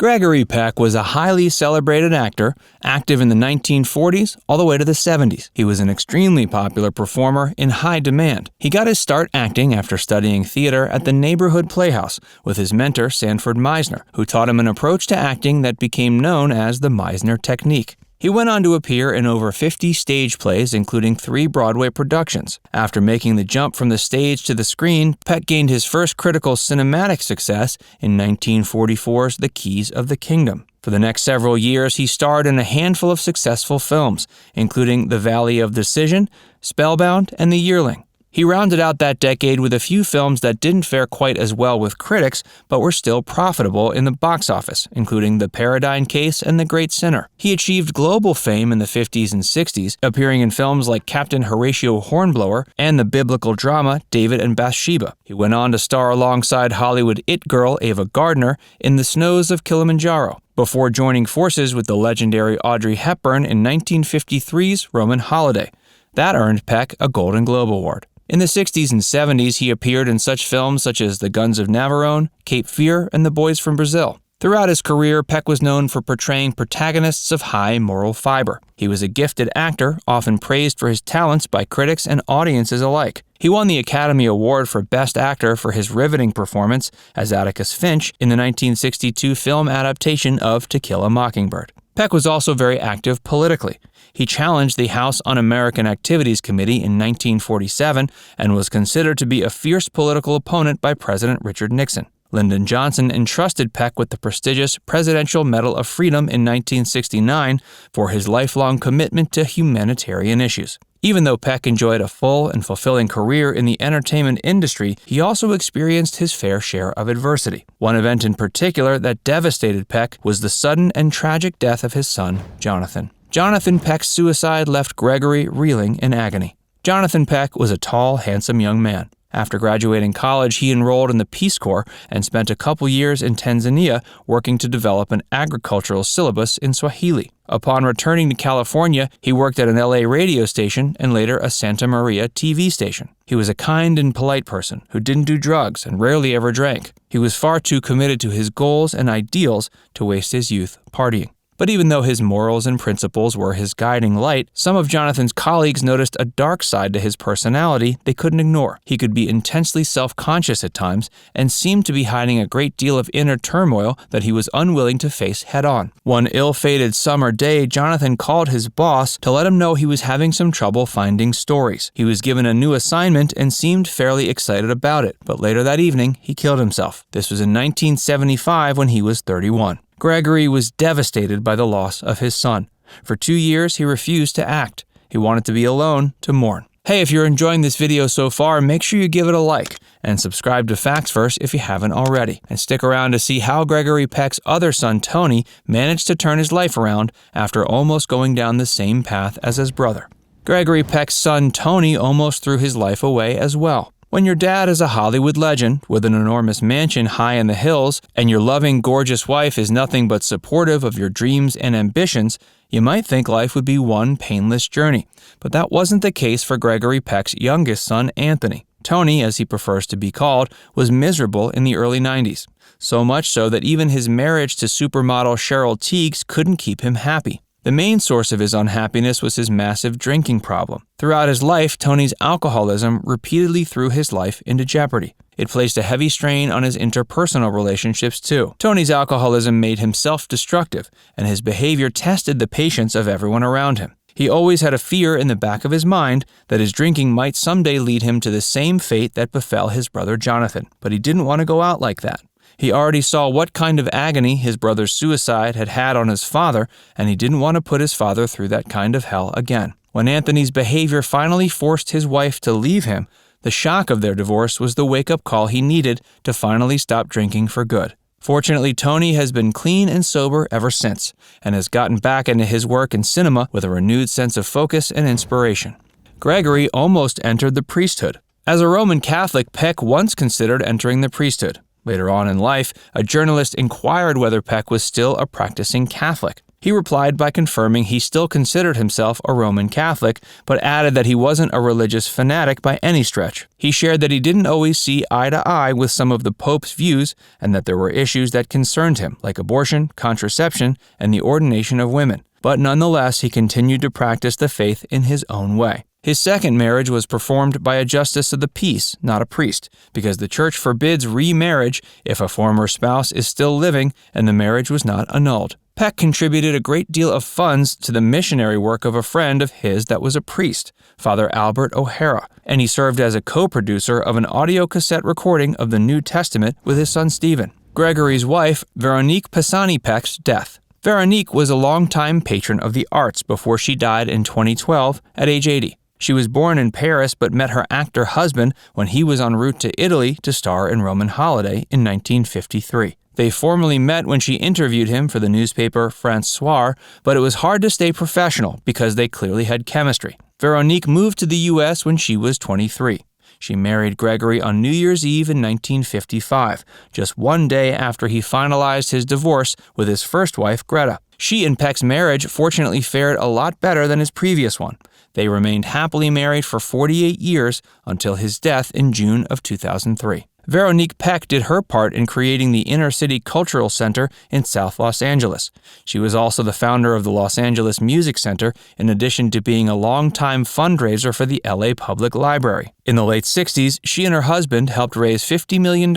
Gregory Peck was a highly celebrated actor, active in the 1940s all the way to the 70s. He was an extremely popular performer in high demand. He got his start acting after studying theater at the neighborhood playhouse with his mentor Sanford Meisner, who taught him an approach to acting that became known as the Meisner technique. He went on to appear in over 50 stage plays, including 3 Broadway productions. After making the jump from the stage to the screen, Peck gained his first critical cinematic success in 1944's The Keys of the Kingdom. For the next several years, he starred in a handful of successful films, including The Valley of Decision, Spellbound, and The Yearling. He rounded out that decade with a few films that didn't fare quite as well with critics, but were still profitable in the box office, including The Paradigm Case and The Great Sinner. He achieved global fame in the 50s and 60s, appearing in films like Captain Horatio Hornblower and the biblical drama David and Bathsheba. He went on to star alongside Hollywood it girl Ava Gardner in The Snows of Kilimanjaro, before joining forces with the legendary Audrey Hepburn in 1953's Roman Holiday. That earned Peck a Golden Globe Award. In the 60s and 70s, he appeared in such films such as The Guns of Navarone, Cape Fear, and The Boys from Brazil. Throughout his career, Peck was known for portraying protagonists of high moral fiber. He was a gifted actor, often praised for his talents by critics and audiences alike. He won the Academy Award for Best Actor for his riveting performance as Atticus Finch in the 1962 film adaptation of To Kill a Mockingbird. Peck was also very active politically. He challenged the House Un-American Activities Committee in 1947 and was considered to be a fierce political opponent by President Richard Nixon. Lyndon Johnson entrusted Peck with the prestigious Presidential Medal of Freedom in 1969 for his lifelong commitment to humanitarian issues. Even though Peck enjoyed a full and fulfilling career in the entertainment industry, he also experienced his fair share of adversity. One event in particular that devastated Peck was the sudden and tragic death of his son, Jonathan. Jonathan Peck's suicide left Gregory reeling in agony. Jonathan Peck was a tall, handsome young man. After graduating college, he enrolled in the Peace Corps and spent a couple years in Tanzania working to develop an agricultural syllabus in Swahili. Upon returning to California, he worked at an LA radio station and later a Santa Maria TV station. He was a kind and polite person who didn't do drugs and rarely ever drank. He was far too committed to his goals and ideals to waste his youth partying. But even though his morals and principles were his guiding light, some of Jonathan's colleagues noticed a dark side to his personality they couldn't ignore. He could be intensely self-conscious at times and seemed to be hiding a great deal of inner turmoil that he was unwilling to face head-on. One ill-fated summer day, Jonathan called his boss to let him know he was having some trouble finding stories. He was given a new assignment and seemed fairly excited about it, but later that evening, he killed himself. This was in 1975 when he was 31. Gregory was devastated by the loss of his son. For 2 years, he refused to act. He wanted to be alone to mourn. Hey, if you're enjoying this video so far, make sure you give it a like and subscribe to Facts First if you haven't already. And stick around to see how Gregory Peck's other son, Tony, managed to turn his life around after almost going down the same path as his brother. Gregory Peck's son, Tony, almost threw his life away as well. When your dad is a Hollywood legend with an enormous mansion high in the hills and your loving, gorgeous wife is nothing but supportive of your dreams and ambitions, you might think life would be one painless journey. But that wasn't the case for Gregory Peck's youngest son, Anthony. Tony, as he prefers to be called, was miserable in the early 90s. So much so that even his marriage to supermodel Cheryl Tiegs couldn't keep him happy. The main source of his unhappiness was his massive drinking problem. Throughout his life, Tony's alcoholism repeatedly threw his life into jeopardy. It placed a heavy strain on his interpersonal relationships too. Tony's alcoholism made him self-destructive, and his behavior tested the patience of everyone around him. He always had a fear in the back of his mind that his drinking might someday lead him to the same fate that befell his brother Jonathan, but he didn't want to go out like that. He already saw what kind of agony his brother's suicide had had on his father, and he didn't want to put his father through that kind of hell again. When Anthony's behavior finally forced his wife to leave him, the shock of their divorce was the wake-up call he needed to finally stop drinking for good. Fortunately, Tony has been clean and sober ever since, and has gotten back into his work in cinema with a renewed sense of focus and inspiration. Gregory almost entered the priesthood. As a Roman Catholic, Peck once considered entering the priesthood. Later on in life, a journalist inquired whether Peck was still a practicing Catholic. He replied by confirming he still considered himself a Roman Catholic, but added that he wasn't a religious fanatic by any stretch. He shared that he didn't always see eye to eye with some of the Pope's views and that there were issues that concerned him, like abortion, contraception, and the ordination of women. But nonetheless, he continued to practice the faith in his own way. His second marriage was performed by a justice of the peace, not a priest, because the church forbids remarriage if a former spouse is still living and the marriage was not annulled. Peck contributed a great deal of funds to the missionary work of a friend of his that was a priest, Father Albert O'Hara, and he served as a co-producer of an audio cassette recording of the New Testament with his son Stephen. Gregory's wife, Veronique Pisani Peck's death. Veronique was a longtime patron of the arts before she died in 2012 at age 80. She was born in Paris but met her actor husband when he was en route to Italy to star in Roman Holiday in 1953. They formally met when she interviewed him for the newspaper François, but it was hard to stay professional because they clearly had chemistry. Veronique moved to the U.S. when she was 23. She married Gregory on New Year's Eve in 1955, just one day after he finalized his divorce with his first wife, Greta. She and Peck's marriage fortunately fared a lot better than his previous one. They remained happily married for 48 years until his death in June of 2003. Veronique Peck did her part in creating the Inner City Cultural Center in South Los Angeles. She was also the founder of the Los Angeles Music Center, in addition to being a longtime fundraiser for the LA Public Library. In the late 60s, she and her husband helped raise $50 million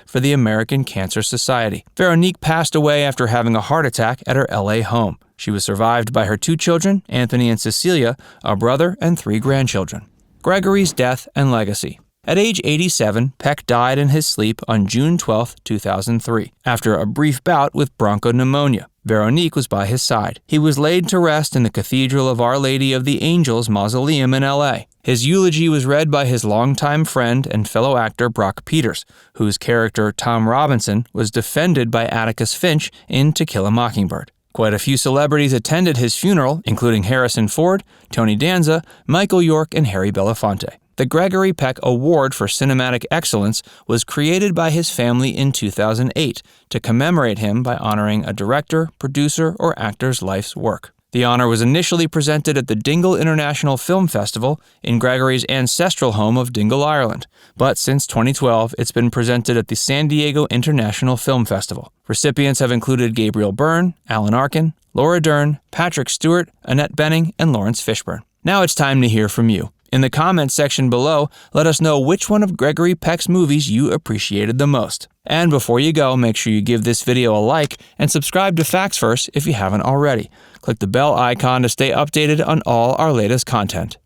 for the American Cancer Society. Veronique passed away after having a heart attack at her LA home. She was survived by her 2 children, Anthony and Cecilia, a brother, and 3 grandchildren. Gregory's death and legacy. At age 87, Peck died in his sleep on June 12, 2003, after a brief bout with bronchopneumonia. Veronique was by his side. He was laid to rest in the Cathedral of Our Lady of the Angels Mausoleum in LA. His eulogy was read by his longtime friend and fellow actor Brock Peters, whose character Tom Robinson was defended by Atticus Finch in To Kill a Mockingbird. Quite a few celebrities attended his funeral, including Harrison Ford, Tony Danza, Michael York, and Harry Belafonte. The Gregory Peck Award for Cinematic Excellence was created by his family in 2008 to commemorate him by honoring a director, producer, or actor's life's work. The honor was initially presented at the Dingle International Film Festival in Gregory's ancestral home of Dingle, Ireland, but since 2012, it's been presented at the San Diego International Film Festival. Recipients have included Gabriel Byrne, Alan Arkin, Laura Dern, Patrick Stewart, Annette Bening, and Lawrence Fishburne. Now it's time to hear from you. In the comments section below, let us know which one of Gregory Peck's movies you appreciated the most. And before you go, make sure you give this video a like and subscribe to Facts First if you haven't already. Click the bell icon to stay updated on all our latest content.